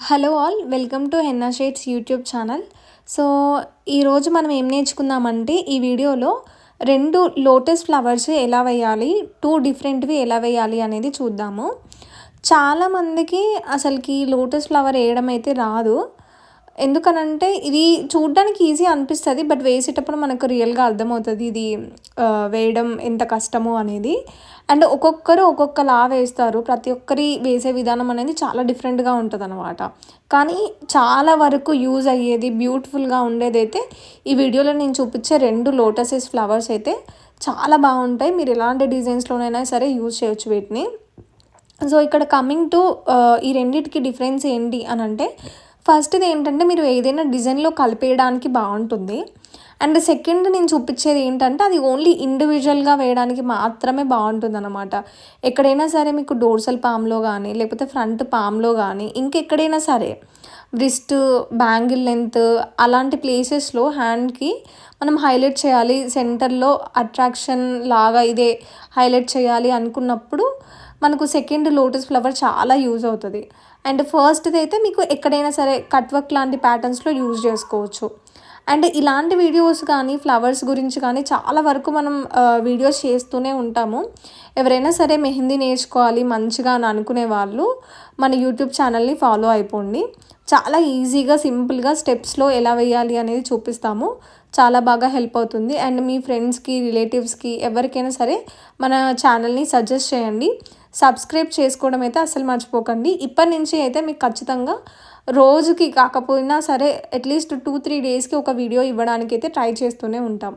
Hello all welcome to henna shades YouTube channel. So ఈరోజు మనం ఏం నేర్చుకుందామంటే ఈ వీడియోలో 2 లోటస్ ఫ్లవర్స్ ఎలా వేయాలి, 2 డిఫరెంట్‌వి ఎలా వేయాలి అనేది చూద్దాము. చాలామందికి అసలుకి లోటస్ ఫ్లవర్ వేయడం అయితే రాదు. ఎందుకనంటే ఇది చూడ్డానికి ఈజీ అనిపిస్తది. బట్ వేసేటప్పుడు మనకు రియల్‌గా అర్థమవుతది ఇది వేయడం ఎంత కష్టమో అనేది. అండ్ ఒక్కొక్కరు ఒక్కొక్కలా వేస్తారు. ప్రతి ఒక్కరి వేసే విధానం అనేది చాలా డిఫరెంట్‌గా ఉంటదనమాట. కానీ చాలా వరకు యూజ్ అయ్యేది, బ్యూటిఫుల్‌గా ఉండేదైతే ఈ వీడియోలో నేను చూపించే 2 లోటసెస్ ఫ్లవర్స్ అయితే చాలా బావుంటాయి. మీరు ఎలాంటి డిజైన్స్‌లోనైనా సరే యూజ్ చేయొచ్చు వీటిని. సో ఇక్కడ కమింగ్ టు ఈ రెండిటికి డిఫరెన్స్ ఏంటి అనంటే, ఫస్ట్‌ది ఏంటంటే మీరు ఏదైనా డిజైన్‌లో కలిపేయడానికి బావుంటుంది. అండ్ సెకండ్ నేను చూపించేది ఏంటంటే అది ఓన్లీ ఇండివిజువల్‌గా వేయడానికి మాత్రమే బావుంటుందనమాట. ఎక్కడైనా సరే మీకు డోర్సల్ పామ్‌లో గానీ, లేకపోతే ఫ్రంట్ పామ్‌లో గానీ, ఇంకెక్కడైనా సరే వ్రిస్ట్, బ్యాంగిల్ లెంత్ అలాంటి ప్లేసెస్‌లో హ్యాండ్‌కి మనం హైలైట్ చేయాలి. సెంటర్‌లో అట్రాక్షన్ లాగా ఇదే హైలైట్ చేయాలి అనుకున్నప్పుడు మనకు సెకండ్ లోటస్ ఫ్లవర్ చాలా యూజ్ అవుతది. అండ్ ఫస్ట్‌దైతే మీకు ఎక్కడైనా సరే కట్ వర్క్ లాంటి ప్యాటర్న్స్‌లో యూజ్ చేసుకోవచ్చు. అండ్ ఇలాంటి వీడియోస్ కానీ, ఫ్లవర్స్ గురించి కానీ చాలా వరకు మనం వీడియోస్ చేస్తూనే ఉంటాము. ఎవరైనా సరే మెహందీ నేర్చుకోవాలి మంచిగా అని అనుకునే వాళ్ళు మన యూట్యూబ్ ఛానల్‌ని ఫాలో అయిపోండి. చాలా ఈజీగా, సింపుల్‌గా స్టెప్స్‌లో ఎలా వేయాలి అనేది చూపిస్తాము. చాలా బాగా హెల్ప్ అవుతుంది. అండ్ మీ ఫ్రెండ్స్‌కి, రిలేటివ్స్‌కి ఎవరికైనా సరే మన ఛానల్‌ని సజెస్ట్ చేయండి. సబ్స్క్రైబ్ చేసుకోవడం అయితే అస్సలు మర్చిపోకండి. ఇప్పటి నుంచి అయితే మీకు ఖచ్చితంగా రోజుకి కాకపోయినా సరే అట్‌లీస్ట్ 2, 3 డేస్‌కి ఒక వీడియో ఇవ్వడానికైతే ట్రై చేస్తూనే ఉంటాం.